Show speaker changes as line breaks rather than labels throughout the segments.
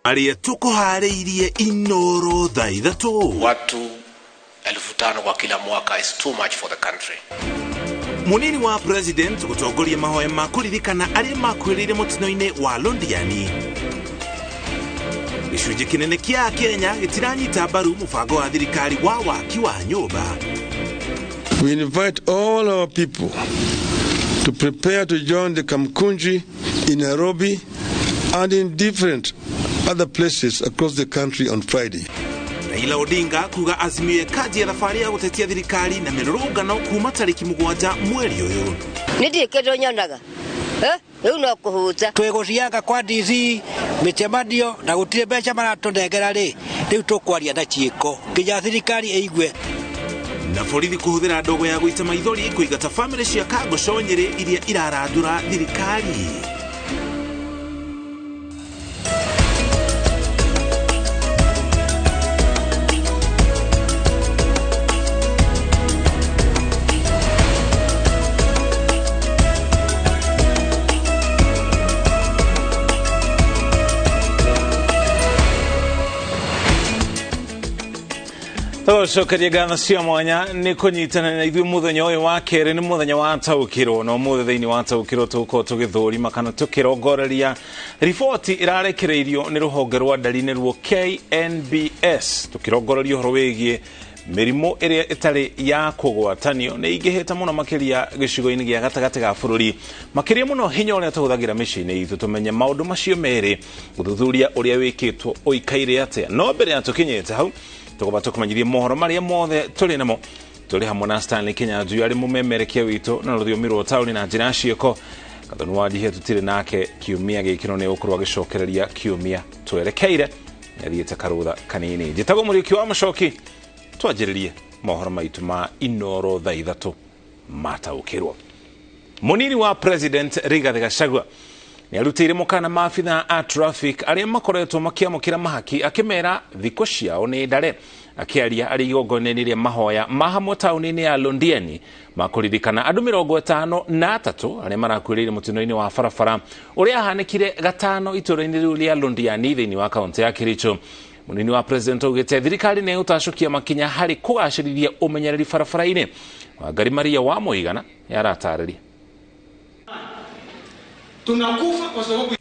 Aria tukuharĩirie INooro Thaa Ithatũ.
Watu 5,000 kwa kila mwaka is too much for the country.
Munini wa president gutongoria mahoya ma kuririkana aria makwirire mutino-ini wa Londiani. Gicunjĩ kinene kia Kenya gitiranyita mbaru mubango wa thirikari wa waki wa nyumba.
We invite all our people to prepare to join the Kamkunji in Nairobi and in different other places across the country on Friday.
Raila Odinga kuga azimio kaji ya thafari ya gutetia thirikari na mirurungano kuma tariki 7 mweri uyu.
Nidi kedo nyonaga. Uno kuhuza.
Twegucianga kwa DC micemanio na gutire mbeca maratunengera ri riu tukwaria na ciiko kinya thirikari eigwe.
Na borithi kuhuthira ndogo ya guita maithori kuigata family cia Kagoco Nyeri iria irarandura thirikari.
Cokaria gana cia mwanya ni kunyitana na ithuĩ muthenya ũyũ wa kerĩ ni muthenya wa taũkĩrwo no mũthenya thĩinĩ wa taũkĩrwo tũgũkorwo tũgĩthũrima kana tũkĩrongoreria riboti ĩrarekereirio nĩ rũhonge rwa ndari-inĩ ruo KNBS tũkĩrongoreria ũhoro wĩgiĩ mĩrimũ ĩrĩa ĩtarĩ ya kũgwatanio nĩ ingĩhĩte mũno makĩria gĩcigo-inĩ gĩa gatagatĩ ga bũrũri makĩria mũno hinya ũrĩa tũhũthagĩra mĩciĩ-inĩ itũ tũmenye maũndũ macio merĩ gũthuthuria ũrĩa wĩkĩtwo ũikaire atĩa no mbere ya tũkinyĩte hau tukoba tukumanyithie mohoro maria mothe tuli namo tuli hamwe na Stanley Kinyanjui ari mumemerekia witu na rũthiomi rwa tauni na njĩra ciĩko kathonu wadihe tutire nake kiumia gĩkĩro nĩ ũkorwo agĩcokereria kiumia twerekeire athiĩte karũtha kanini njĩtagwo Mũriũki wa Macoki twanjĩrĩrie mohoro maitu ma INooro Thaa Ithatũ mataũkĩrwo. Munini wa president Rigathi Gachagua ni arutĩire mũkana maabitha a traffic arĩa makoretwo makĩamũkĩra mahaki akĩmera thikũ ciao nĩ ndare akĩaria arĩ igongona-inĩ rĩa mahoya mahamwe taũni-inĩ ya Londiani makũririkana andũ 53 arĩa marakuĩrĩire mũtino-inĩ wa barabara ũrĩa ahanĩkire gatano itũũra-inĩ rĩu rĩa Londiani thĩinĩ wa kaunti ya Kericho. Munini wa president augĩte thirikari nĩ ĩgũtacũkia makinya harĩ kũgacĩrithia ũmenyereri barabara-inĩ. Wangari Maria wa Mũigana yaratarĩria.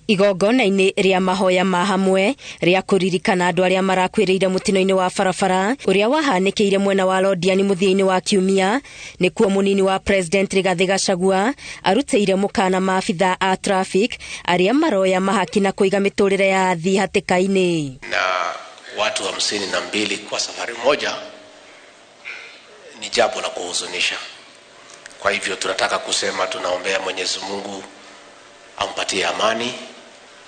Igongona-inĩ rĩa mahoya ma hamwe rĩa kũririkana andũ arĩa marakwĩrĩire mũtino-inĩ wa barabara ũrĩa wahanĩkĩire mwena wa Londiani mũthia-inĩ wa kiumia nĩkuo munini wa president Rigathi Gachagua arutĩire mũkana maabitha a traffic arĩa maroya mahaki na kũiga mĩtũrĩre ya athii hatĩka-inĩ.
Na watu 52 kwa safari moja ni jambo la kuhuzunisha. Kwa hivyo tunataka kusema tunaombea Mwenyezi Mungu ampatie amani.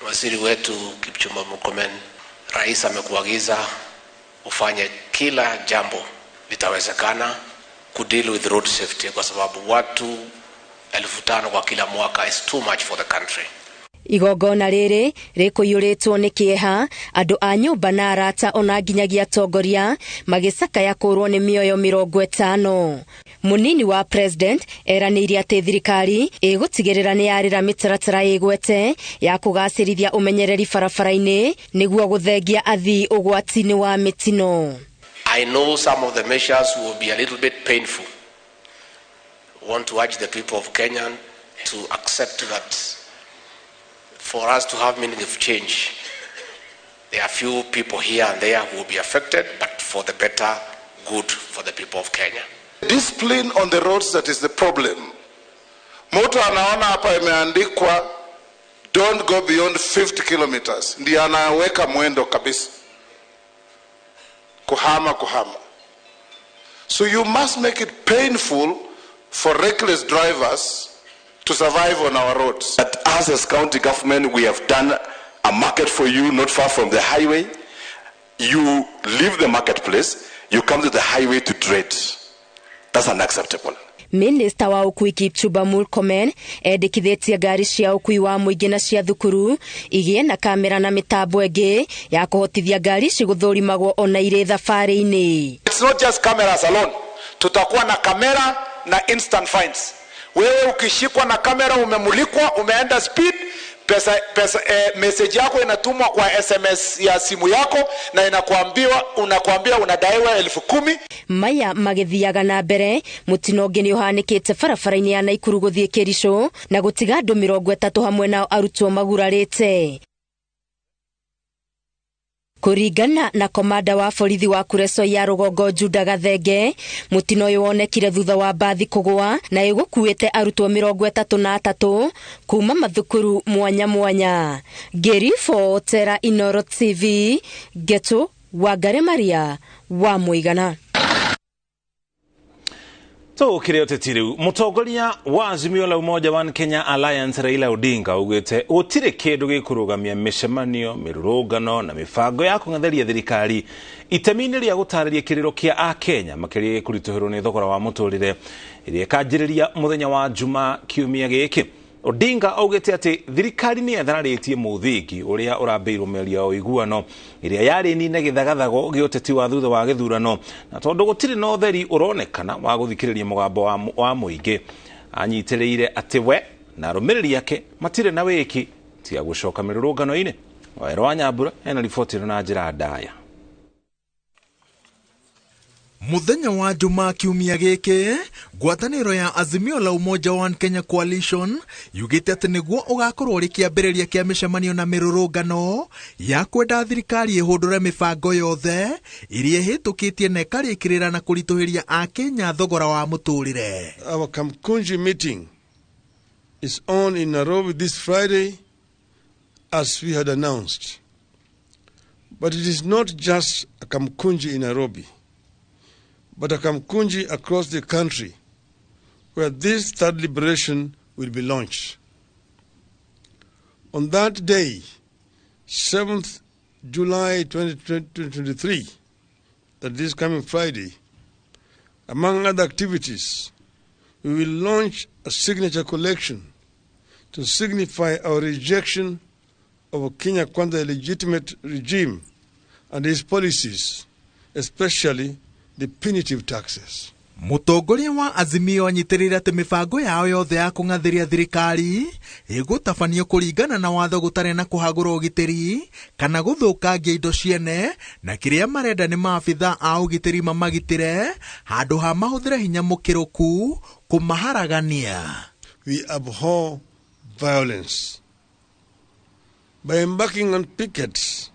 Waziri wetu Kipchumba Murkomen, rais amekuagiza ufanye kila jambo litawezekana kudeal with road safety kwa sababu watu 5,000 kwa kila mwaka is too much for the country.
Igongona rĩrĩ rĩkũiyũrĩtwo nĩ kĩeha andũ a nyũmba na arata ona nginyagia atongoria magĩcakaya kũrwo nĩ mĩoyo 50. Munini wa president eranĩire atĩ thirikari ĩgũtigĩrĩra nĩ yarĩra mĩtaratara ĩgwete ya kũgacĩrithia ũmenyereri barabara-inĩ nĩguo gũthengia athii ũgwati-inĩ wa mĩtino.
I know some of the measures will be a little bit painful. I want to urge the people of Kenya to accept that for us to have meaning of change, there are few people here and there who will be affected, but for the better good for the people of Kenya.
Discipline on the roads, that is the problem. Mtu anaona hapa imeandikwa don't go beyond 50 kilometers. Ndiye anaweka mwendo kabisa. Kuhama. So you must make it painful for reckless drivers to survive on our roads.
That as a county government, we have done a market for you not far from the highway. You leave the marketplace, you come to the highway to trade. That's unacceptable.
Minister wa ũkui Kipchumba Murkomen endekithĩtie ngari cia ũkui wa mũingĩ na cia thukuru igĩe na kamera na mĩtambo ĩngĩ ya kũhotithia ngari cigũthũrimagwo ona irĩ thabarĩ-inĩ.
It's not just cameras alone. Tutakuwa na kamera na instant fines. Wewe ukishikwa na kamera umemulikwa umeenda speed
message yako inatumwa kwa SMS ya simu yako na unakuambia unadaiwa 10,000.
Maya magithiaga na mbere mutino ũngĩ nĩ ũhanĩkĩte barabara-inĩ ya Naikuru gũthiĩ Kericho na gũtiga andũ 30 hamwe nao arutwo magurarĩte. Kũringana na komanda wa borithi wa Kureso ya Rũgongo Juda Gathenge, mutino ũyũ wonekire thutha wa mbathi kũgũa na ĩgũkuĩte arutwo 33 kuma mathukuru mwanya mwanya. Ngĩribotera INooro TV, Geto Wangari Maria wa Mũigana.
Tukire ũteti rĩu mũtongoria wa Azimio la Umoja One Kenya Alliance Raila Odinga augĩte gũtirĩ kĩndũ gĩkũrũgamia mĩcemanio, mĩrũrũngano na mĩbango ya kũng'etheria thirikari itemi-inĩ rĩa gũtarĩria kĩrĩro kĩa Akenya makĩria kũritũhĩrwo nĩ thogora wa mũtũrĩre ĩrĩa ĩkanjĩrĩria mũthenya wa Juma kiumia gĩkĩ. Odinga augĩte atĩ thirikari nĩ yathararĩtie mũthingi ũrĩa ũrambĩirwo mĩario ya ũiguano ĩrĩa yarĩ nine gĩthagathago gĩa ũteti wa thutha wa gĩthurano, na tondũ gũtirĩ na ũtheri ũronekana wa gũthikĩrĩria mũgambo wa mũingĩ, anyitĩrĩire atĩ we na arũmĩrĩri ake matirĩ na wĩki tiga gũcoka mĩrũrũngano-inĩ. Waĩro wa Nyambura ena riboti na njĩra ndaya.
Muthenya wa Juma kiumia gĩkĩ, ngwatanĩro ya Azimio la Umoja One Kenya Coalition yugĩte atĩ nĩguo ũgakorwo ũrĩ kĩambĩrĩria kĩa mĩcemanio na mĩrũrũngano ya kwenda thirikari ĩhũndũre mĩbango yothe ĩrĩa ĩhĩtũkĩtie na ĩkarĩkĩrĩra na kũritũhĩria Akenya thogora wa mũtũrĩre.
Our Kamkunji meeting is on in Nairobi this Friday as we had announced. But it is not just a Kamkunji in Nairobi, but a Kamkunji across the country where this third liberation will be launched. On that day, 7th July 2023, that is coming Friday, among other activities, we will launch a signature collection to signify our rejection of Kenya Kwanza illegitimate regime and its policies, especially the punitive taxes.
Mũtongoria wa Azimio anyitĩrĩire atĩ mĩbango yao yothe ya kũng'athĩria thirikari ĩgũtabanio kũringana na watho gũtarĩ na kũhagũra ũgitĩri kana gũthũkangia indo ciene, na kĩrĩa marenda nĩ maabitha a ũgitĩri mamagitĩre handũ ha mahũthĩre hinya mũkĩrũku kũmaharagania.
We abhor violence. By embarking on pickets,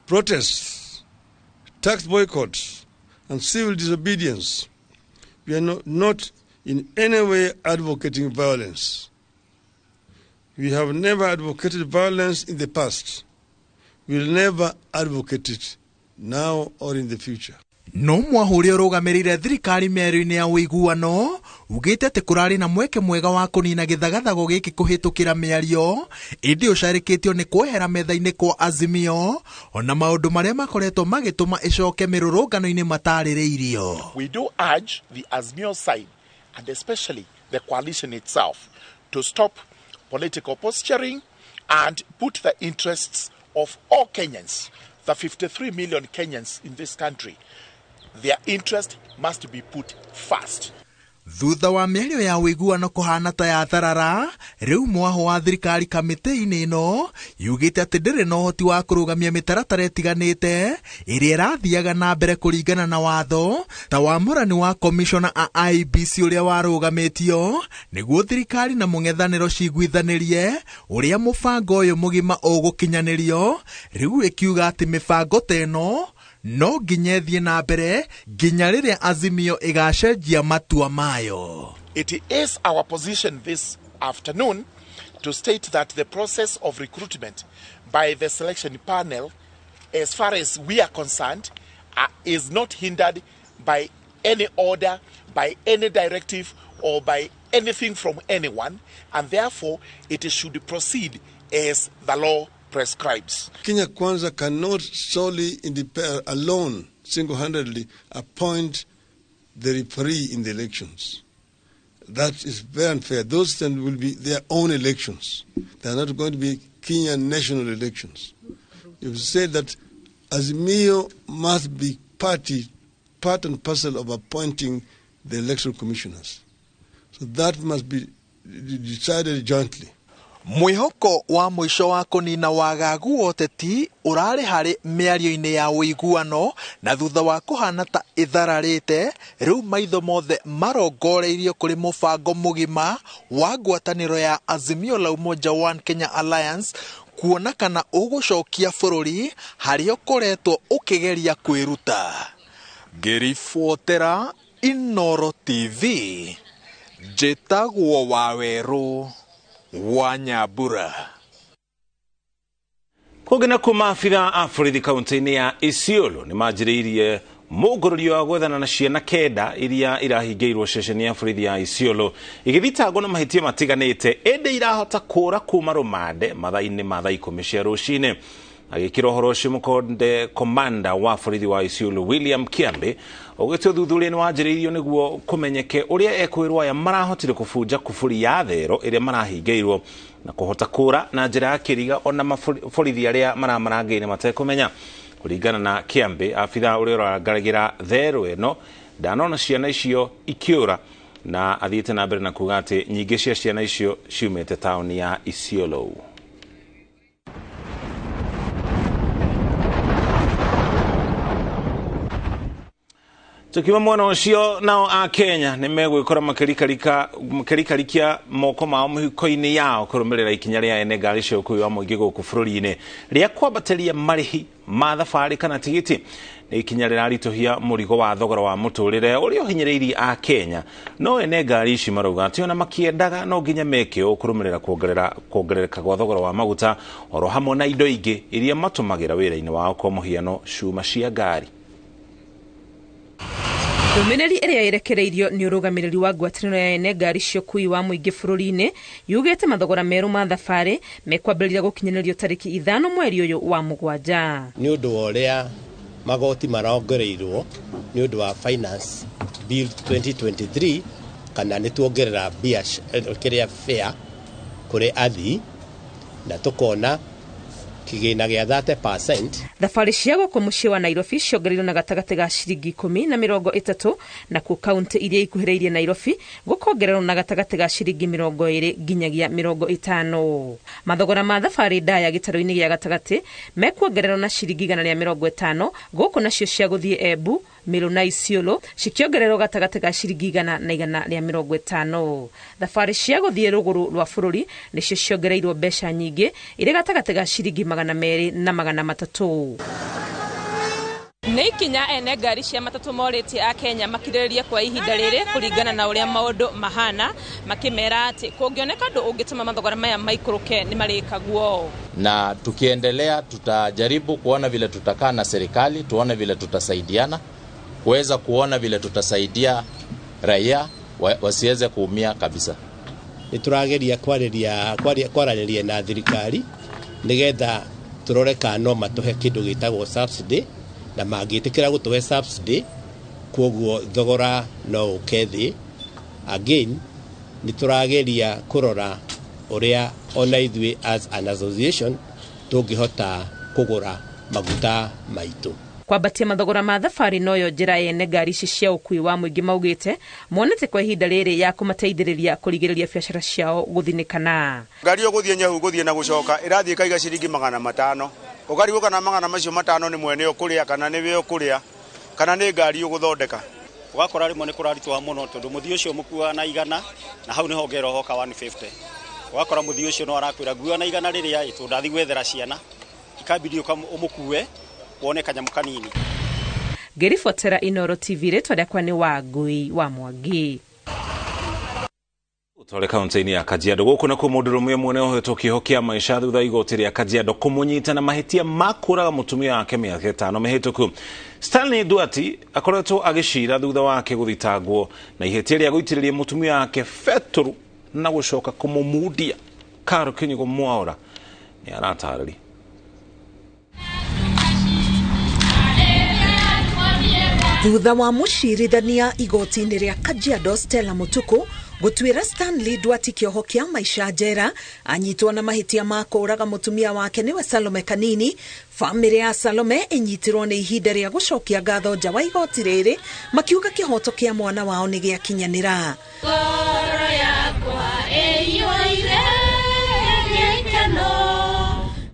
protests, tax boycotts, and civil disobedience, we are not in any way advocating violence. We have never advocated violence in the past. We will never advocate it now or in the future.
No mwahũri ũrũgamĩrĩire thirikari mĩario-inĩ ya ũiguano ugĩte atĩ kũrarĩ na mweke mwega wa kũnina gĩthagathago gĩkĩ kũhĩtũkĩra mĩario, ĩndĩ ũcarĩkĩtio nĩ kwehera metha-inĩ kwa Azimio ona maũndũ marĩa makoretwo magĩtũma ĩcoke mĩrũrũngano-inĩ matarĩrĩirio.
We do urge the Azimio side and especially the coalition itself to stop political posturing and put the interests of all Kenyans, the 53 million Kenyans in this country. Their interest must be put first.
Thutha wa mĩario ya ũiguano kũhana ta ya tharara, rĩu mwaho wa thirikari kamĩtĩ-inĩ ĩno yugĩte atĩ ndĩrĩ na ũhoti wa kũrũgamia mĩtaratara ĩtiganĩte ĩrĩa ĩrathiaga na mbere kũringana na watho, ta wamũrani wa komishona a IEBC ũrĩa warũgamĩtio nĩguo thirikari na mũng'ethanĩro ciguithanĩrie ũrĩa mũbango ũyũ mũgima ũgũkinyanĩrio, rĩu ĩkiuga atĩ mĩbango ta ĩno no nginya thiĩ na mbere nginya rĩrĩa Azimio ĩgacenjia matua mayo.
It is our position this afternoon to state that the process of recruitment by the selection panel, as far as we are concerned, is not hindered by any order, by any directive, or by anything from anyone, and therefore it should proceed as the law prescribes.
Kenya Kwanza cannot solely alone, single-handedly, appoint the referee in the elections. That is very unfair. Those then will be their own elections. They are not going to be Kenyan national elections. You say that Azimio must be part and parcel of appointing the electoral commissioners. So that must be decided jointly.
Mwihoko wa mwisho wa kunina wagagu woteti urari hari miario-ini ya uiguano na thutha wa kuhana ta ithararite riu maitho mothe marongoreirio kuri mubango mugima wa ngwataniro ya Azimio la Umoja One Kenya Alliance kuona kana ugucokia bururi hari ukoretwo ukigeria kwiruta. Ngirifuotera INooro TV Njĩtagwo Waweru wa Nyambura.
Kũgena kuma afitha a borithi kaunti-inĩ ya Isiolo nĩ manjĩrĩirie mũngũrũrio wa gwethana na ciana kenda iria irahingĩirwo ceceni ya borithi ya Isiolo igĩthitangwo na mahĩtia matiganĩte ĩndĩ irahota kũũra kuma rũmande mathaa-inĩ ma thaa 10 cia rũcinĩ. Agĩkĩra ũhoro ũcio mũkonde komanda wa borithi wa Isiolo William Kiambe ũgĩtwo thuthuria nĩ wanjĩrĩirio nĩguo kũmenyeke ũrĩa ekwĩrwo aya marahotire kũbunja kuburi ya thero ĩrĩa marahingĩirwo na kũhota kũũra na njĩra ya kĩriga ona maborithi arĩa maramarangĩire matekũmenya. Kũringana na Kiambe, afitha ũrĩa ũrarangagĩra thero ĩno ndanona ciana icio ikĩũra na athiĩte na mbere na kuuga atĩ nyingĩ cia ciana icio ciumĩte taũni ya Isiolo. Tukiwa mwena ucio nao a Kenya nĩ megwĩkora makĩrikarikia moko mao mĩhuko-inĩ yao kũrũmĩrĩra ikinya rĩa ene ngari cia ũkuui wa mũingĩ gũkũ bũrũri-inĩ rĩa kwambatĩria marĩhi ma thabarĩ kana tigiti. Nĩ ikinya rĩraritũhia mũrigo wa thogora wa mũtũrĩre ũrĩa ũhinyĩrĩirie a Kenya, no ene ngari ici marauga atĩ ona makĩendaga no nginya meke ũũ kũrũmĩrĩra kuongerereka gwa thogora wa maguta oro hamwe na indo ingĩ iria matũmagĩra wĩra-inĩ wao kwa mũhiano cuma cia ngari.
Ndũmĩrĩri ĩrĩa ĩrekereirio nĩ ũrũgamĩrĩri wa ngwatanĩro ya ene ngari cia ũkuui wa mũingĩ bũrũri-inĩ yugĩte mathogora merũ ma thabarĩ mekwambĩrĩria gũkinyanĩrio tarĩki 5 mweri ũyũ wa mũgwanja.
Nĩ ũndũ wa ũrĩa magoti marongereirwo nĩ ũndũ wa finance bill 2023 kana nĩ tuongerera kĩrĩa fare kũrĩ athii na tũkona kigina gĩa 30%.
Thabarĩ cia gũkũ mũciĩ wa Nairobi ciongereirwo na gatagatĩ ga ciringi 10 na 30 na ku kaunti iria ikuhĩrĩirie Nairobi gũkongererwo na gatagatĩ ga ciringi 20 nginyagia 50. Mathogora ma thabarĩ ndaya gĩtarũ-inĩ gĩa gatagatĩ mekuongererwo na ciringi 150 gũkũ nacio cia gũthiĩ Embu, Meru na Isiolo cikiongererwo gatagatĩ ga ciringi 150. Thabarĩ cia gũthiĩ rũgũrũ rwa bũrũri nĩcio ciongereirwo mbeca nyingĩ irĩ gatagatĩ ga ciringi 200 na 300. Nĩ ikinya ene ngari cia matatũ morĩtie a Kenya makirĩrĩria kwa ihinda rĩrĩ kũringana na ũrĩa maũndũ mahana, makimera atĩ kũngĩoneka ndũ ũngĩtũma mathogora maya maikũrũke nĩ marĩkagwo.
Na tukiendelea tutajaribu kuona vile tutakaa na serikali, tuone vile tutasaidiana, kuweza kuona vile tutasaidia raia wasiweze kuumia kabisa.
Niturageria kwaranĩria na thirikari nigetha turore kana no matuhe kĩndũ gĩtagwo subsidy na mangĩtĩkĩra gũtũhe subsidy kwoguo thogora no ũkethi. Again niturageria kũrora ũrĩa ona ithuĩ as an association tũngĩhota kũgũra maguta maitũ.
Kwambatia mathogora ma thabarĩ noyo njĩra ene ngari ici cia ũkuui wa mũingĩ maugĩte monete kwa ihinda rĩrĩ ya kũmateithĩrĩria kũrigĩrĩria biacara ciao gũthinĩkana.
Ngari ũgũthiĩ Nyahu gũthiĩ na gũcoka ĩrathiĩ kaiga ciringi 500. Ũkarigwo kana 500 macio 5 nĩ mwene ũkũrĩa kana nĩ we ũkũrĩa kana nĩ ngari ũgũthondeka.
Ũgakora rĩmwe nĩ kũraritũha mũno tondũ mũthii ũcio mũkuaga na 100 na hau nĩ hongera hoka 150. Ũgakora mũthii ũcio no arakwĩra ngua na 100 rĩrĩa tũndathi gwethera ciana ikabidi ũmũkue wone kanyamũ kanini.
Ngĩribotera INooro TV rĩtwa rĩakwa nĩ Wangui wa Mwangi.
Tore kaunti-inĩ ya Kajiado gũkũ na mũndũ ũmwe mwene ohetwo kĩoho kĩa maisha thutha igoti rĩa Kajiado kũmũnyita na mahĩtia ma kũraga mũtumia wake mĩaka 5 mĩhĩtũku. Stanley Duati akoretwo agĩcira thutha wake gũthitangwo na ihĩtia rĩa gũitĩrĩria mũtumia wake betũrũ na gũcoka kũmũmundia. Karo Kĩnyugo Mwaũra nĩ aratarĩria.
Thutha wa mũcirithania igoti-inĩ rĩa Kajiado Stella Mutuku gũtuĩra Stanley Duati kĩoho kĩa maisha njera anyitwo na mahĩtia ma kũraga mũtumia wake nĩwe Salome Kanini, famĩlĩ ya Salome ĩnyitirwo nĩ ihinda rĩa gũcokia ngatho nja wa igoti rĩrĩ makiuga kĩhoto kĩa mwana wao nĩ gĩakinyanĩra.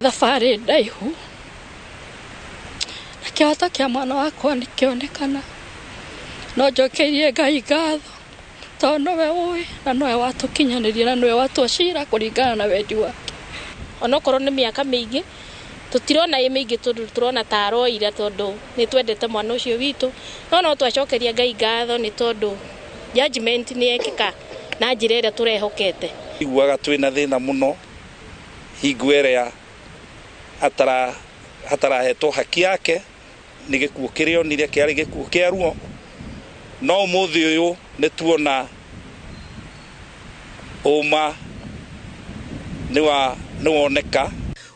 thabarĩ ndaihu na kĩhoto kĩa mwana wakwa nĩkĩonekana no njokeirie Ngai ngatho tondũ nowe ũĩ na nowe watũkinyanĩria na nowe watũcira kũringana na wendi wake.
Onokorwo nĩ mĩaka mĩingĩ tutirona mĩingĩ tondũ turona ta aroira tondũ nĩ twendete mwana ũcio witũ no twacokeria Ngai ngatho nĩ tondũ judgment nĩ yekĩka na njĩra ĩrĩa tũrehokete.
Iguaga twĩna thĩna mũno hingo ĩrĩa atarahetwo haki yake nĩ gĩkuũ kĩrĩonire kĩarĩ gĩkuũ kĩa ruo no ũmũthĩ ũyũ nĩ tuona ũma nĩwoneka.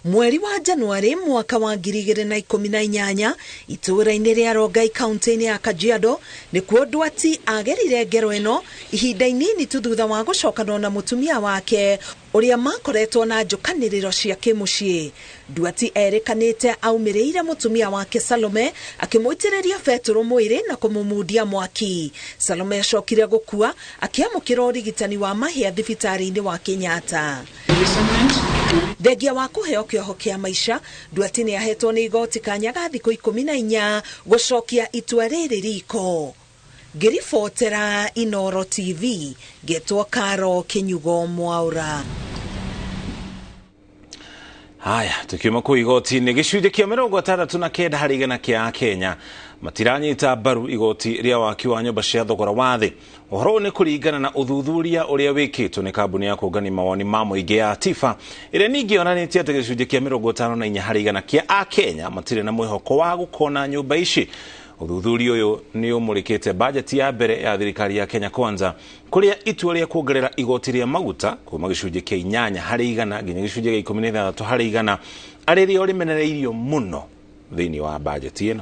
Mweri wa Januari mwaka wa 2018 itũũra-inĩ rĩa Rongai kaunti-inĩ ya Kajiado nĩkuo Ndwati agerire ngero ĩno ihinda inini tu thutha wa gũcokanwo na mũtumia wake ũrĩa makoretwo na njũkanĩrĩro cia kĩmũciĩ. Ndwati erĩkanĩte aumĩrĩire mũtumia wake Salome akĩmũitĩrĩria betũrũ mwĩrĩ na kũmũmundia mwaki. Salome acokire gũkua akĩamũkĩra ũrigitani wa mahĩa thibitarĩ-inĩ wa Kenyatta. Thengia wa kũheo kĩoho kĩa maica, Ndwati nĩ ahetwo nĩ igoti kanya ga thikũ 14 gũcokia itua rĩrĩ riko. Ngĩribotera INooro TV, ngetwo Karo Kinyugo Mwaura.
Haya, tukiuma kũ igoti-inĩ gĩcunjĩ kĩa 69 harĩ igana kĩa Kenya matiranyita mbaru igoti rĩa waki wa nyũmba cia thogora wa thĩ. Ũhoro nĩ kũringana na ũthuthuria ũrĩa wĩkĩtwo nĩ kambuni ya kũngania mawoni ma mũingĩ ya TIFA ĩrĩa ningĩ yonanĩtie atĩ gĩcunjĩ kĩa 54 harĩ igana kĩa Akenya matirĩ na mwĩhoko wa gũkona nyũmba ici. Ũthuthuria ũyũ nĩ ũmũrĩkĩte bajeti ya mbere ya thirikari ya Kenya Kwanza kũrĩa itua rĩa kuongerera igoti rĩa maguta kuma gĩcunjĩ kĩa 8 harĩ igana nginya gĩcunjĩ kĩa 16 harĩ igana arĩ rĩo rĩmenereirio mũno thĩinĩ wa bajeti ĩno.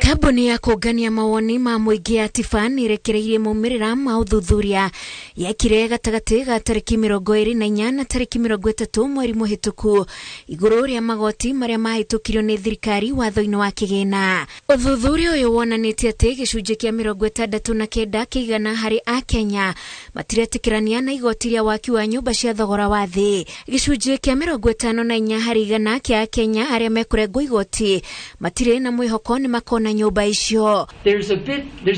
Kambuni ya kũngania mawoni ma mũingĩ ya TIFA nĩrekereirie maumĩrĩra ma ũthuthuria yekire gatagatĩ ga tarĩki 24 na tarĩki 30 mweri mũhĩtũku igũrũ rĩa magoti marĩa mahĩtũkirio nĩ thirikari watho-inĩ wa kĩgĩna. Ũthuthuria ũyũ wonanĩtie atĩ gĩcunjĩ kĩa 69 kĩigana harĩ Akenya matiretĩkĩrania na igoti rĩa waki wa nyũmba cia thogora wa thĩ. Gĩcunjĩ kĩa 54 harĩ igana kĩa Akenya arĩa mekũrengwo igoti matirĩ na mwĩhoko nĩ makona nyũmba icio.
There's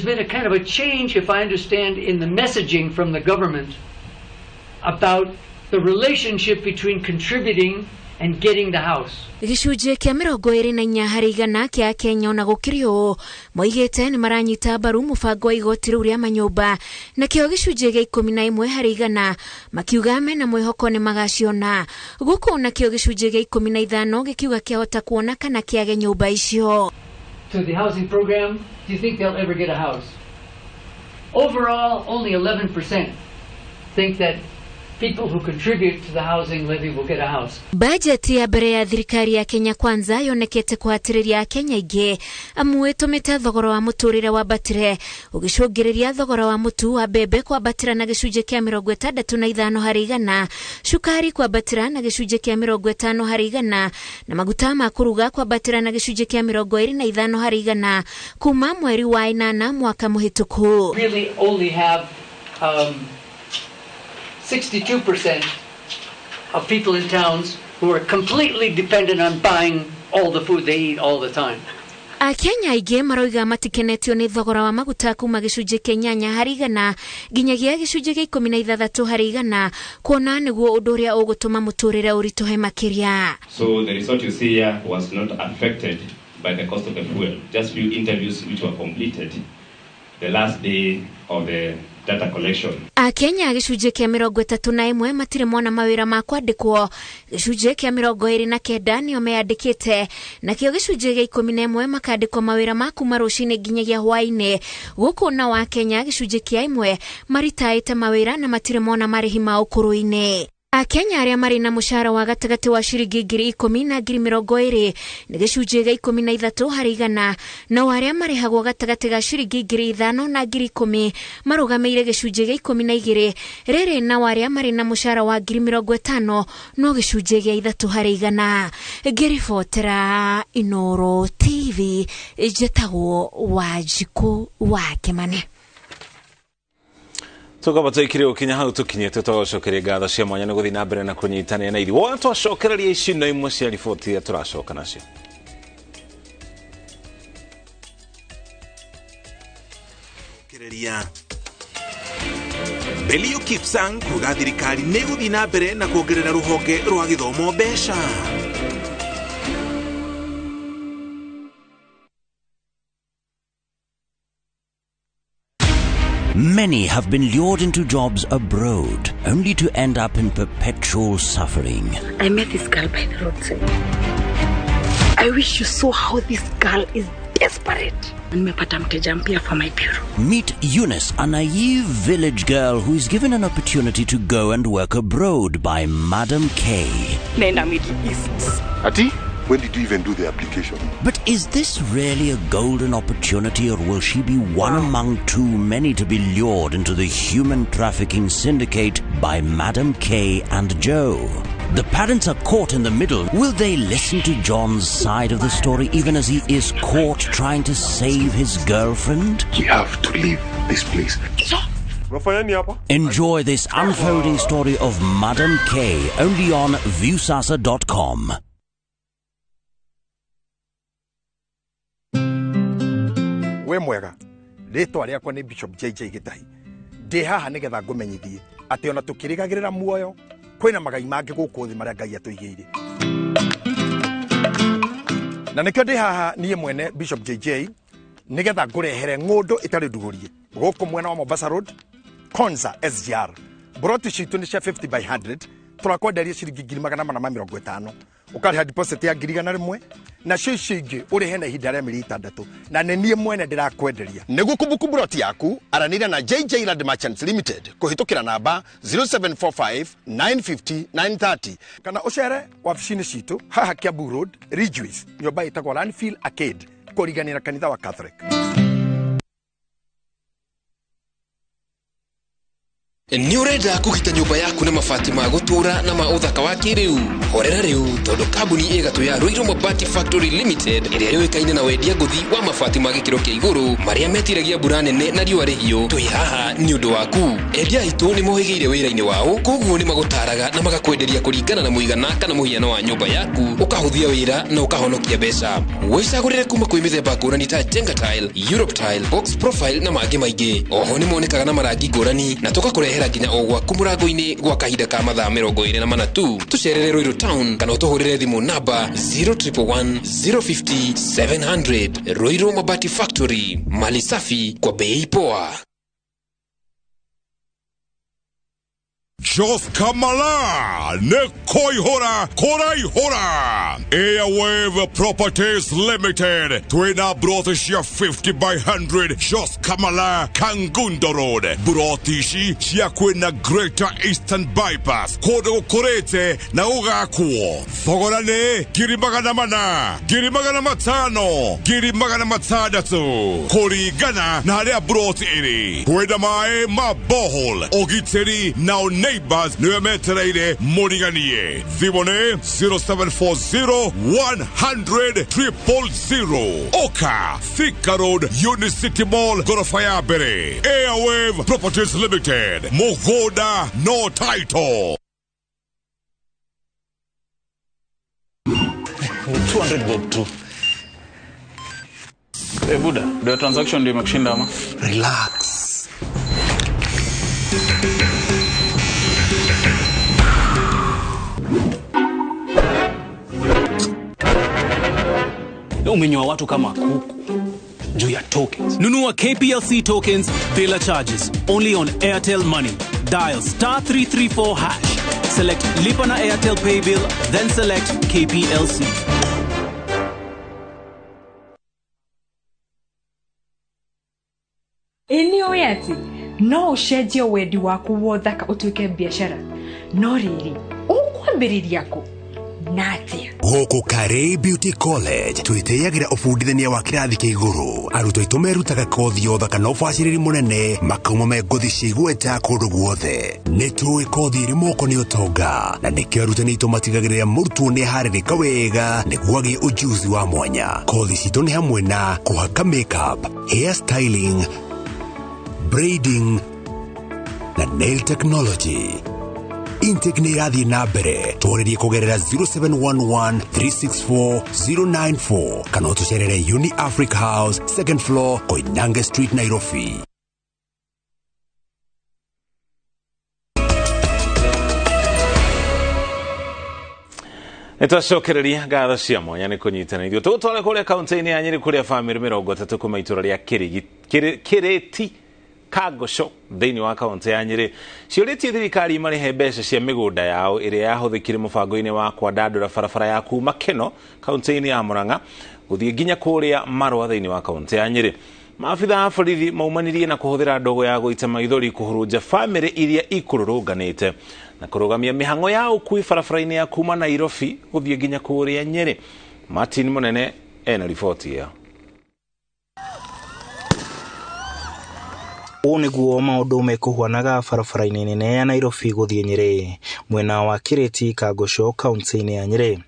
been a kind of a change, if I understand, in the messaging from the government about the relationship between contributing and getting the house.
Gĩcunjĩ kĩa 24 harĩ igana kĩa Kenya ona gũkĩrĩ ũũ moigĩte nĩ maranyita mbaru mũbango wa igoti rĩu rĩa manyũmba, nakĩo gĩcunjĩ gĩa 11 harĩ igana makiuga mena mwĩhoko nĩ magaciona. Gũkũ nakĩo gĩcunjĩ gĩa 15 gĩkiuga kĩahota kuona kana kĩage nyũmba icio.
To the housing program, do you think they'll ever get a house? Overall, only 11% think that people who contribute to the housing levy will get a house.
Bajeti ya mbere ya thirikari ya Kenya Kwanza yonekete kũhatĩrĩria Akenya aingĩ amwe ĩtũmĩte thogora wa mũtũrĩre wambatĩre ũgĩcũngĩrĩria thogora wa mũtu wa mbembe kwambatĩra na gĩcunjĩ kĩa 65 harĩ igana, cukari kwambatĩra na gĩcunjĩ kĩa 50 harĩ igana na maguta ma kũruga kwambatĩra na gĩcunjĩ kĩa 25 harĩ igana kuma mweri wa 8 mwaka mũhĩtũku.
Really only have 62% of people in towns who are completely dependent on buying all the food they eat all the time.
Akenya aingĩ maroiga matikenetio nĩ thogora wa maguta kuma gĩcunjĩ kĩa 8 harĩ igana nginyagia gĩcunjĩ kĩa 16 harĩ igana kuona nĩguo ũndũ ũrĩa ũgũtũma mũtũrĩre ũritũhe makĩria.
So the result you see here was not affected by the cost of the fuel. Just few interviews which were completed the last day of the data collection.
Akenya gĩcunjĩ kĩa 31 matirĩ mona mawĩra ma kwandĩkwo, gĩcunjĩ kĩa 29 nĩo meyandĩkĩte, nakĩo gĩcunjĩ gĩa 11 makandĩkwo mawĩra ma kuma rũcinĩ nginyagia hwaĩ-inĩ. Gũkũ na wa Kenya gĩcunjĩ kĩa 1 maritaĩte mawĩra na matirĩ mona marĩhi ma ũkũrũ-inĩ. Akenya arĩa marĩ na mũcara wa gatagatĩ wa ciringi 10,000 na 20,000 nĩ gĩcunjĩ gĩa 13 harĩ igana, nao arĩa marĩhagwo gatagatĩ ga ciringi 5,000 na 10,000 marũgamĩire gĩcunjĩ gĩa 12, rĩrĩ nao arĩa marĩ na mũcara wa 50,000 no gĩcunjĩ gĩa 3 harĩ igana. Ngĩribotera INooro TV, njĩtagwo Wanjikũ wa Kĩmani.
tukabateikire ukinya hau tukinyete twacokeria ngatho cia mwanya niguthi na mbere na kunyitania na ithuĩ wona twacokereria ici no imwe cia riboti iria turacoka nacio.
Belio Kipsang kuga thirikari nĩgũthiĩ na mbere na kuongerera rũhonge rwa gĩthomo mbeca.
Many have been lured into jobs abroad, only to end up in perpetual suffering.
I met this girl by the roadside. I wish you saw how this girl is desperate. Nimepata mteja mpya for my bureau.
Meet Eunice, a naive village girl who is given an opportunity to go and work abroad by Madam K.
Nenda Middle East.
Ati? When did you even do the application?
But is this really a golden opportunity, or will she be one among too many to be lured into the human trafficking syndicate by Madam K and Joe? The parents are caught in the middle. Will they listen to John's side of the story even as he is caught trying to save his girlfriend?
We have to leave this place.
Enjoy this unfolding story of Madam K only on viewsasa.com.
We mwega ritwa riakwa ni Bishop JJ Gitahi ndi haha nigetha ngumenyithie ati ona tukirigagirira muoyo kwina magai mangi guku thi maria Ngai atuigiire na nikyo ndi haha niye mwene Bishop JJ nigetha ngurehere ng'undu itari ndugurie guku mwena wa Mombasa Road Konza SGR broti citu ni cia 50 by 100 turakwenderia ciringi 450 ukariha deposit ya 1,100 na cio ingi urihe na ihinda rĩa mĩeri 6 na nĩ niĩ mwene ndirakwenderia nĩguo kumbuku broti yaku aranĩria na JJ Land Merchants Limited kuhitukira namba 0745 950 930 kana ucere wabici-inĩ citu haha Kiambu Road Ridgeways nyũmba ĩtagwo Landfield Arcade kũriganĩra kanitha wa Catholic.
Ni urenda kugita nyumba yaku na mabati ma gutura na ma uthaka wa kiriu horera riu tondu kambuni igatu ya Ruiru Mabati Factory Limited iria yoikaine na wendia nguthi wa mabati ma gikiro kia iguru maria metiragia mbura nene na riua rihio twi haha ni undu waku endia itu ni mohigiire wira-ini wao koguo ni magutaraga na magakwenderia kuringana na muigana kana muhiano wa nyumba yaku ukahuthia wira na ukahonokia mbeca wicagurire kuma kwi mithemba ngurani ta Jenga Tile, Europe Tile, Box Profile na mangi maingi oho ni monekaga na marangi ngurani na tukakurehera nginya ogwa kumurango-ini gwa kahinda ka mathaa 24 tu tucerere Ruiru Town kana utuhurire thimu namba 0111 050 700 Ruiru Mabati Factory mali safi kwa bei poa.
Jos Kamala ne koihora koraihora Airwave Properties Limited twina brotishia 50 by 100 Jos Kamala Kangundo Road brotishi cia kwina Greater Eastern Bypass kodo korete na ugakuo thogorane Girimagana 500 Girimagana kuringana na haria broti iri kwenda mae mabohol ogiteri na neighbors niwe metereire muriganie thibone 0740 100 000 Oka Thika Road Unicity Mall gorofa ya mbere Airwave Properties Limited Mugoda no title
200 bob tu. Buda, the transaction ndio imekushinda ama? Relax.
Umenyoa watu kama kuku juu ya tokens. Nunua KPLC tokens bila charges only on Airtel Money. Dial *334#. Select Lipa na Airtel Pay Bill, then select KPLC.
Eneo yati no ucenjie wendi waku wothaka utuike biashara no riri ukwambiriria ku natia
Goko Kare Beauty College twiteyagira ubundithania wa kirathi kia iguru arutwo itu merutaga kothi yothaka no baciriri munene makauma me ngothi cigweta kundu guothe ni tuwi kothi iri moko ni utonga na nikio arutani itu matigagirira murutwo ni haririka wega niguo agie ujuzi wa mwanya kothi citu ni hamwe na kuhaka makeup, hair styling, braiding, na nail technology. Intake nĩ ĩrathiĩ na mbere, tũũrĩrie kũgerera 0711-364-094 kana ũtũcerere Uni Africa House, 2nd floor, Koinange Street, Nairobi.
Nitwacokereria ngatho cia mwanya nĩ kũnyitanĩrio tũtware kũrĩa kaunti-inĩ ya Nyĩrĩ kũrĩa bamĩrĩ 30 kuma itũra rĩa Kĩrĩti Kagosho thĩinĩ wa kaunti ya Nyĩrĩ ciũrĩtie thirikari marĩhe mbeca cia mĩgũnda yao ĩrĩa yahũthĩkire mũbango-inĩ wa kwandandũra barabara ya kuma Keno kaunti-inĩ ya Murang'a gũthiĩ nginya kũrĩa Marua thĩinĩ wa kaunti ya Nyĩrĩ. Maabitha a borithi maumanirie na kũhũthĩra ndogo ya gũita maithori kũhurunja bamĩrĩ iria ikũrũrũnganĩte na kũrũgamia mĩhang'o ya ũkui barabara-inĩ ya kuma Nairobi gũthiĩ nginya kũrĩa Nyĩrĩ. Martin Munene ena riboti ĩyo.
Ũũ nĩguo maũndũ mekũhuanaga barabara-inĩ nene ya Nairobi gũthiĩ Nyĩrĩ mwena wa Kĩrĩti Kagosho kaunti-inĩ ya Nyĩrĩ.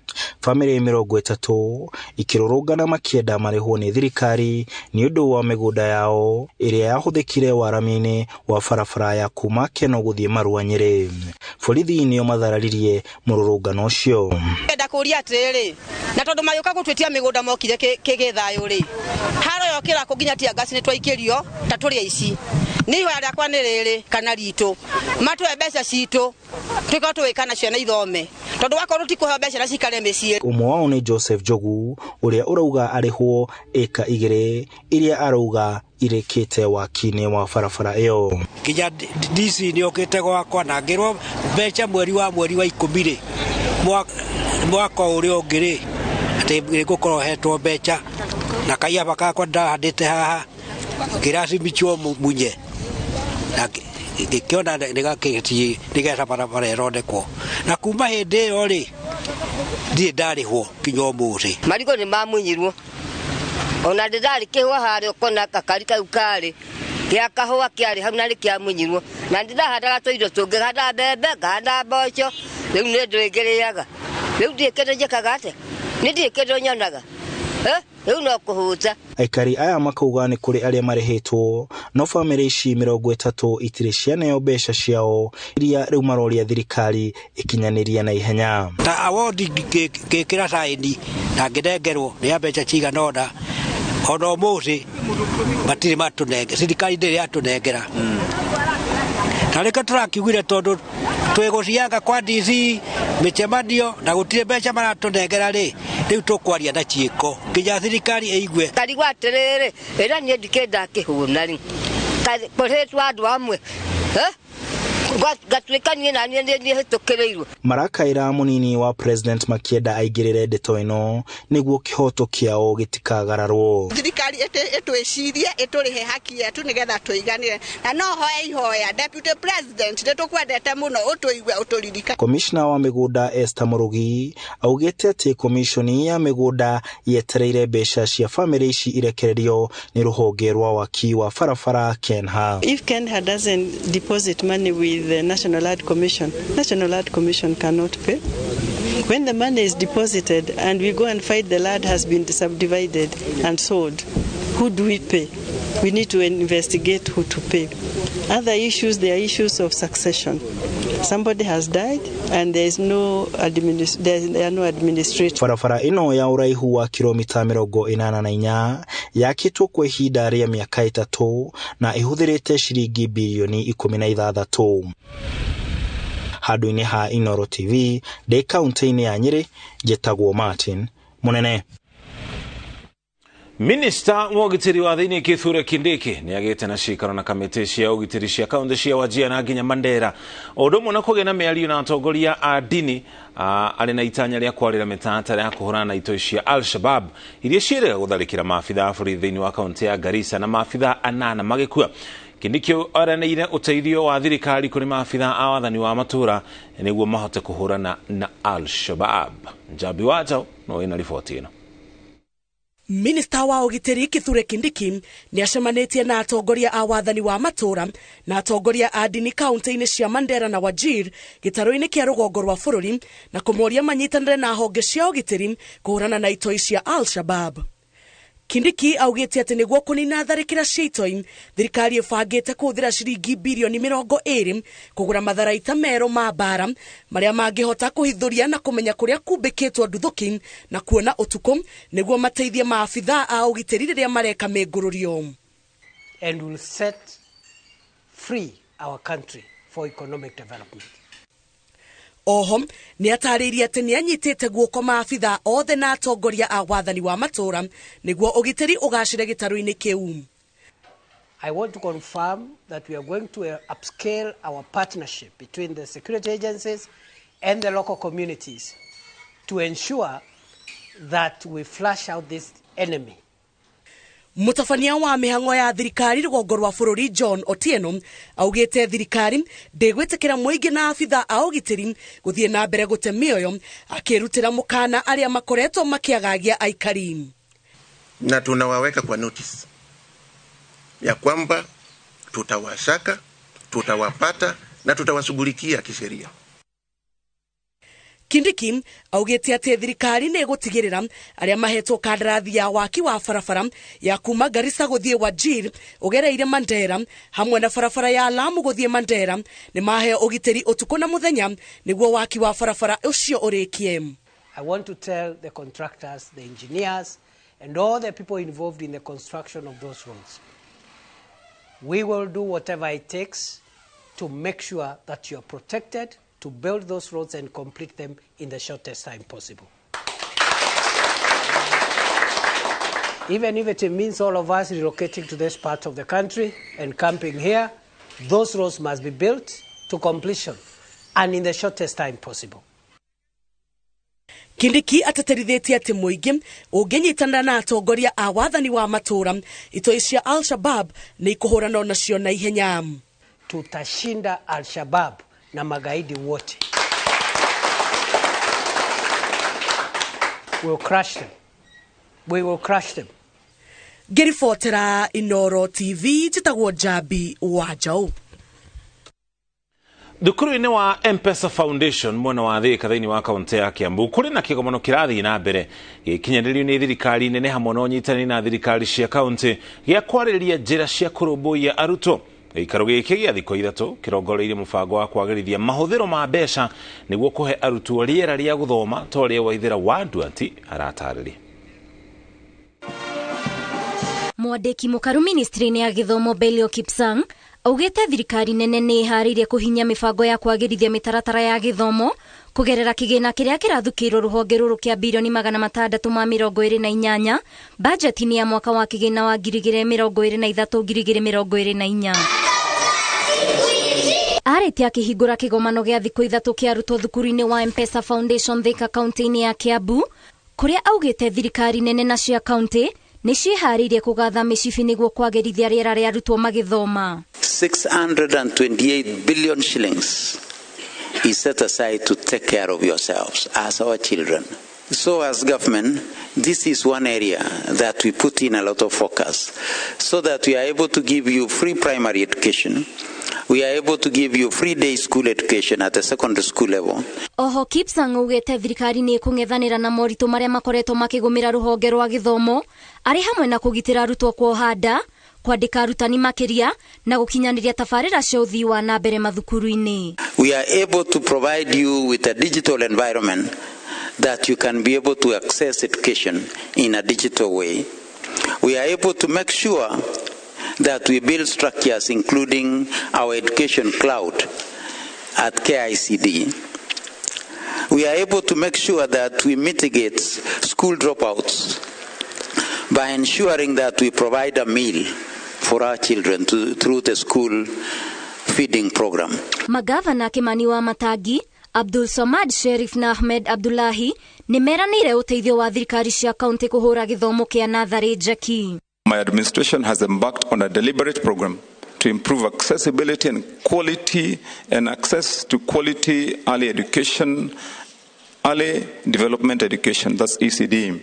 Bamĩrĩ 30 ikĩrũrũngana makĩenda marĩhwo nĩ thirikari nĩ ũndũ wa mĩgũnda yao ĩrĩa yahũthĩkire warami-inĩ wa barabara ya kuma Keno gũthiĩ Marua Nyĩrĩ. Borithi nĩo mathararirie mũrũrũngano ũcio.
Enda kũria atĩrĩ na tondũ magĩũka gũtwetia mĩgũnda mokire kĩgĩthayũ rĩ haro yokĩra kũnginya tia ngasi nĩ twaikĩrio ta tũrĩ aici nĩ ihoya rĩakwa nĩ rĩrĩ kana ritũ matwe mbeca citũ twĩka twĩkana ciana ithome tondũ wakorwo tikũhe mbeca na cikare mĩciĩ. Ũmwe wao nĩ Joseph Jogu ũrĩa ũrauga arĩhwo ĩka 2 iria arauga irĩkĩte waki-inĩ wa barabara ĩyo.
Kinya DC nĩ okĩte gwakwa na ngĩrwo mbeca mweri wa 10 mwaka ũrĩa ũngĩ rĩ atĩ ngũkorwo hetwo mbeca na kaiaba kakwa ndahandĩte haha kĩracimichwo munye na ngĩkĩona nĩgetha barabara ĩthondekwo na kuma hĩndĩ ĩyo rĩ ndirĩ ndarĩhwo kinya ũmũthĩ. Marigũ nĩ mamunyirwo ona ndĩrarĩ kĩhũa harĩ ũkona kakari kau karĩ gĩa kahũa kĩarĩ hau na nĩkĩamunyirwo na ndĩrahandaga tũindo tũngĩ ngahanda mbembe ngahanda mboco rĩu nĩ ndĩngĩrĩaga rĩu ndirĩ kĩndũ njĩkaga atĩa nĩ ndirĩ kĩndũ nyonaga rĩu no kũhũta. Aikari aya makauga nĩ kũrĩ arĩa marĩhĩtwo no bamĩrĩ ici 30 itirĩ cianeo mbeca ciao iria rĩu maroria thirikari ikinyanĩria na ihenya. Ta award gĩkĩra saini na ngĩnengerwo nĩ mbeca cigana ona ũmũthĩ matirĩ matũnenge thirikari ndĩrĩ yatũnengera. Na rĩka tũrakiugire tondũ twĩgũcianga kwa DC mĩcemanio na gũtirĩ mbeca maratũnengera rĩ rĩu tũkwaria na ciĩko nginya thirikari ĩigue. Karigwa atĩrĩrĩ ĩra niĩ ndikĩenda kĩhũna rĩ kũrĩtwo andũ amwe gatwĩkanie na niĩ hĩtũkĩrĩirwo. Marakaĩra mũnini wa president makĩenda aingĩrĩre ndeto ĩno nĩguo kĩhoto kĩao gĩtikagararwo. Thirikari ĩtwĩcirie ĩtũrĩhe haki yetu nĩgetha tũiganire na no hoya ihoya deputy president nĩtũkwendete mũno ũtũigue ũtũririka. Commissioner wa mĩgũnda Esther Mũrugi augĩte atĩ komishoni ya mĩgũnda yetereire mbeca cia bamĩrĩ ici irekererio nĩ rũhonge rwa waki wa barabara KENHA. If KENHA doesn't deposit money with the National Land Commission cannot pay. When the money is deposited and we go and find the land has been subdivided and sold, who do we pay? We need to investigate who to pay. Other issues, there are issues of succession. Somebody has died and there are no administrators. Barabara ĩno ya ũraihu wa kilomita 84 yakĩtwo kwa ihinda rĩa mĩaka 3 na ĩhũthĩrĩte ciringi bilioni 16. Handũ-inĩ ha INooro TV ndĩ kaunti-inĩ ya Nyĩrĩ njĩtagwo Martin Munene.
Minister wa ũgitĩri wa thĩinĩ Kithure Kindiki nĩ agĩte na cikaro na kamĩtĩ cia ũgitĩri cia kaunti cia Wajir na nginya Mandera ũndũ ũmwe na kũgĩa na mĩario na atongoria a ndini arĩ na itanya rĩa kwarĩra mĩtaratara ya kũhũrana na itoi cia Al-Shabab iria ciĩrĩga gũtharĩkĩra maabitha a borithi thĩinĩ wa kaunti ya Garissa na maabitha 8 magĩkua. Kindiki aranĩire ũteithio wa thirikari kũrĩ maabitha a wathani wa matũra nĩguo mahote kũhũrana na Al-Shabab. Njabi Wajao no ĩna riboti ĩno.
Minister wa ũgitĩri Kithure Kindiki nĩ acemanĩtie na atongoria a wathani wa matũra na atongoria a ndini kaunti-inĩ cia Mandera na Wajir gĩtarũ-inĩ kĩa rũgongo rwa bũrũri na kũmoria manyitanĩre na honge cia ũgitĩri kũhũrana na itoi cia Al-Shabab. Kindiki augĩte atĩ nĩguo kũnina tharĩkĩra cia itoi, thirikari ĩbangĩte kũhũthĩra ciringi birioni 20 kũgũra matharaita merũ ma mbara marĩa mangĩhota kũhithũria na kũmenya kũrĩa kumbĩkĩtwo nduthũki na kuona ũtukũ nĩguo mateithie maabithaa a ũgitĩri rĩrĩa mareka mĩngũrũrio.
And will set free our country for economic development.
Oho nĩ atarĩirie atĩ nĩ anyitĩte guoko maabithaa othe na atongoria a wathani wa matũra nĩguo ũgitĩri ũgacĩre gĩtarũ-inĩ kĩu.
I want to confirm that we are going to upscale our partnership between the security agencies and the local communities to ensure that we flush out this enemy.
Mũtabania wa mĩhang'o ya thirikari rũgongo rwa bũrũri John Otieno augĩte thirikari ndĩgwĩtĩkĩra mũingĩ na abithaa a ũgitĩri gũthiĩ na mbere gũte mĩoyo akĩrutĩra mũkana arĩa makoretwo makĩagagia aikari.
Na tunawaweka kwa notice ya kwamba tutawashaka, tutawapata na tutawashughulikia kisheria.
Kindiki augĩte atĩ thirikari nĩ ĩgũtigĩrĩra arĩa mahetwo kandarathi ya waki wa barabara ya kuma Garissa gũthiĩ Wajir ũgereire Mandera hamwe na barabara ya Lamu gũthiĩ Mandera nĩ maheo ũgitĩri ũtukũ na mũthenya nĩguo waki wa barabara ũcio ũrĩkie.
I want to tell the contractors, the engineers and all the people involved in the construction of those roads, we will do whatever it takes to make sure that you are protected, to build those roads and complete them in the shortest time possible. Even if it means all of us relocating to this part of the country and camping here, those roads must be built to completion and in the shortest time possible.
Kindiki ateterithitie atĩ mũingĩ ũngĩnyitana na atongoria a wathani wa matũra itoi cia Al-Shabaab nĩ ikũhũrana nacio na ihenya.
Tutashinda Al-Shabaab na magaidi wote. We will crush them. We will crush them.
Ngĩribotera INooro TV njĩtagwo Jabi Wanjaũ.
Thukuru-inĩ wa M-Pesa Foundation mwena wa Thika thĩinĩ wa kaunti ya Kiambu kũrĩ na kĩgomano kĩrathiĩ na mbere gĩkinyanĩrio nĩ thirikari nene hamwe na ũnyitanĩri na thirikari cia kaunti gĩa kwarĩrĩria njĩra cia kũrũmbũiya arutwo. Gĩikaro gĩkĩ gĩa thikũ ithatũ kĩrongoreirie mũbango wa kwagĩrithia mahũthĩro ma mbeca nĩguo kũhe arutwo rĩera rĩa gũthoma to rĩa Waithĩra wa Nduati aratarĩria.
Mwandĩki mũkaru ministry-inĩ ya gĩthomo Belio Kipsang augĩte thirikari nene nĩ ĩharĩirie kũhinya mĩbango ya kwagĩrithia mĩtaratara ya gĩthomo kũgerera kĩgĩna kĩrĩa kĩrathukĩirwo rũhonge rũrũ kĩa birioni 628 bajeti-inĩ ya mwaka wa kĩgĩna wa 2023-2024. Arĩte akĩhingũra kĩgomano gĩa thikũ ithatũ kĩa arutwo thukuru-inĩ wa M-Pesa Foundation Thika kaunti-inĩ ya Kiambu kũrĩa augĩte thirikari nene na cia kaunti nĩ ciĩharĩirie kũgatha mĩcibi nĩguo kwagĩrithia rĩera rĩa arutwo magĩthoma.
628 billion shillings is set aside to take care of yourselves as our children. So as government, this is one area that we put in a lot of focus so that we are able to give you free primary education. We are able to give you free day school education at the secondary school level.
Oho Kipsang augĩte thirikari nĩ kũng'ethanĩra na moritũ marĩa makoretwo makĩgũmĩra rũhonge rwa gĩthomo arĩ hamwe na kũgitĩra arutwo kwa nda, kwandĩka arutani makĩria na gũkinyanĩria tabarĩra cia ũthii wa na mbere mathukuru-inĩ.
We are able to provide you with a digital environment that you can be able to access education in a digital way. We are able to make sure that we build structures including our education cloud at KICD. We are able to make sure that we mitigate school dropouts by ensuring that we provide a meal for our children through the school feeding program.
Magavana Kimani wa Matangi, Abdul Samad Sherif na Ahmed Abdullahi nĩ meranĩire ũteithio wa thirikari cia kaunti kũhũra gĩthomo kĩa natharĩ njeki.
My administration has embarked on a deliberate program to improve accessibility and quality and access to quality early education, early development education, that's ECD.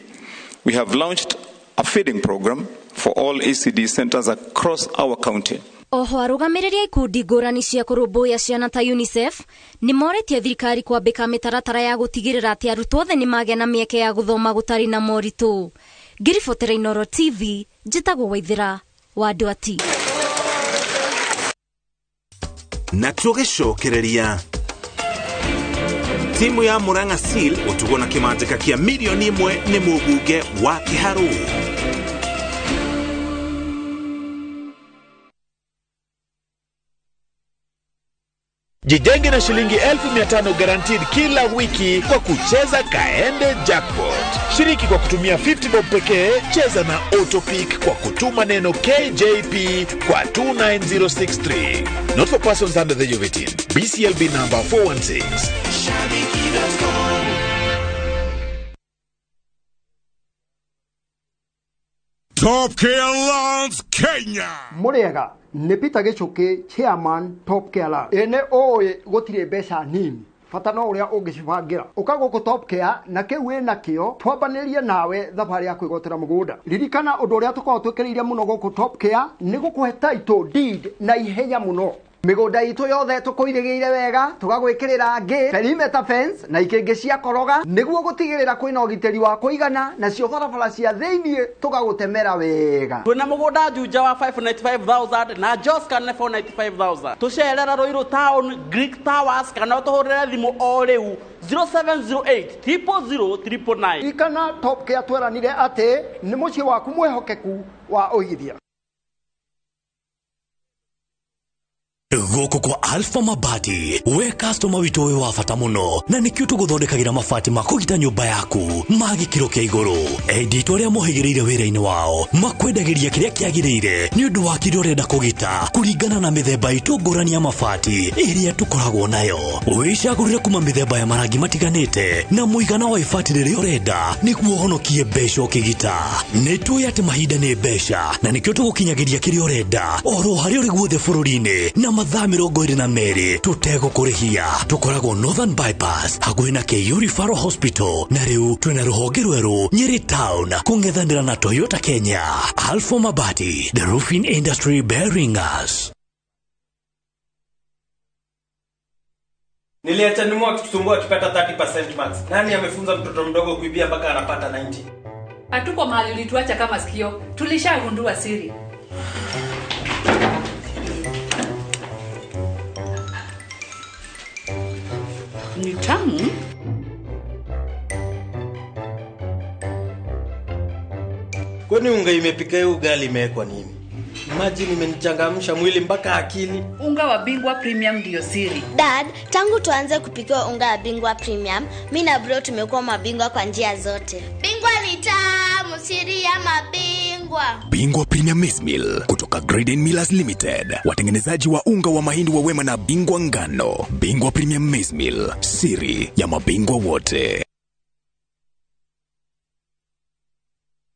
We have launched a feeding program for all ECD centers across our county.
Oho arũgamĩrĩria ikundi ngũrani cia kũrũmbũiya ciana ta UNICEF nĩ moretie thirikari kwambĩka mĩtaratara ya gũtigĩrĩra atĩ arutwo othe nĩ magĩa na mĩeke ya gũthoma gũtarĩ na moritũ. ngiribotera INooro TV njitagwo Waithira wa Ndwati.
Na tugicokereria timu ya Murang'a Seal utugwo na kimanjika kia milioni 1 ni mũmbunge wa Kiharu.
Jijenge na shilingi 1500 guaranteed kila wiki kwa kucheza Kaende Jackpot. Shiriki kwa kutumia 50 bob pekee, cheza na Autopic kwa kutuma neno KJP kwa 29063. Not for persons under the age of 18. BCLB number 416.
Top Care Lands Kenya.
Muriega ni Peter Gichuki, chairman Top Care Lands. Ene oe gutire mbeca nini. Fata no uria ungicibangira. Ukago ku Top Care na kiu wina kio twambanirie nawe thabari ya kwigotera mugunda. Ririkana undu uria tukorwo twikiriire muno guku Top Care ni gukuhe title deed na ihenya muno. Migunda itu yothe tukuirigiire wega tugagwikirira ngi perimeter fence na ikingi cia koroga niguo gutigirira kwina ugiteri wa kuigana na cio barabara cia thiini tugagutemera wega.
Twina mugunda juja wa 595,000 na Joscan 495,000. Tucerera Ruiru Town Greek Towers kana tuhurire thimu o riu 0708 000
ikana Top Care tweranire ati ni mucie waku mwehokeku wa uigithia.
Goko kwa Alpha Mabati, we customer witu we wafata muno na nikio tuguthondekagira mabati makugita nyumba yaku magikiro kia iguru. Edito ria muhigireire wira-ini wao makwendagiria kiria kiagirire ni undu wa kiria urenda kugita kuringana na mithemba itu ngurani ya mabati iria tukoragwo nayo. Wicagurire kuma mithemba ya marangi matiganite na muigana wa ibati riria urenda niguo honokie mbeca ukigita. Nitui ati mahinda ni mbeca na nikio tugukinyagiria kiria urenda oro haria uri guothe bururi-ini na mathaa 22 tutego kurihia. Tukoragwo Northern Bypass hakuhi na KU Referral Hospital na riu twina ruhonge rweru Nyeri Town kungethanira na Toyota Kenya. Alpha Mabati, the roofing industry bearing us.
Niliacha nimu akitusumbua akipata 30% max. Nani amefunza mtoto mdogo kuibia mpaka anapata 90?
Hatuko mahali ulituacha kama sikio. Tulishagundua siri. Ni tamu.
Kwani unga imepika hiyo ugali imewekwa nini? Imagine imenichangamsha mwili mpaka akili.
Unga wa Bingwa Premium ndio siri.
Dad, tangu tuanze kupika unga wa Bingwa Premium, mimi na bro tumekuwa mabingwa kwa njia zote. Bingwa ni tamu, siri ya mabingwa.
Bingwa Premium Maize Meal kutoka Graden Millers Limited, watengenezaji wa unga wa mahindi wa Wema na Bingwa ngano. Bingwa Premium Maize Meal, siri ya mabingwa wote.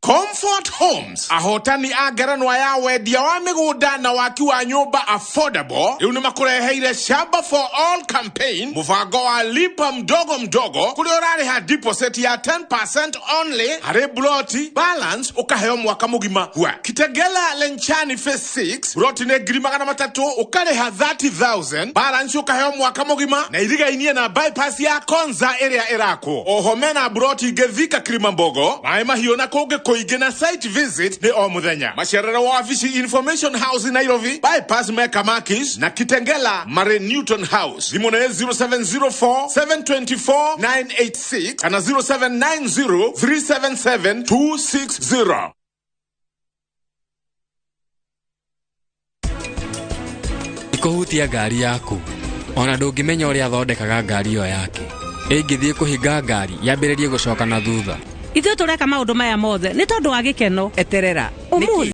Comfort Homes, ahotani agaranwa ya wedia wa miguda na waki wa nyumba affordable. Iuni makureheire shamba for all campaign, mufango wa lipa mdogo mdogo, kuli orari ha deposit ya 10% only, hare bloti, balance, ukaheo mwaka mugima hua. Kitegela Lenchani phase 6, bloti ne grima kana matatu, ukare ha 30,000, balance ukaheo mwaka mugima, na iriga inie na bypass ya Konza area erako. Ohomena bloti Gethika Kilimambogo, maema hiyo na koge koigena site visit ni o muthenya. Masharara wa afisi Information House Nairobi, bypass Meka Makis na Kitengela Mare Newton House. Limone 0704 724 986 kana 0790 377 260.
Ikohutia ngari yaku. Ona ndungimenya uria athondekaga ngari yo yake. Ingithie kuhinga ngari yambiririe gucoka na thutha.
Ithuĩ tũreka maũndũ maya mothe nĩ tondũ wa gĩkeno.
Eterera.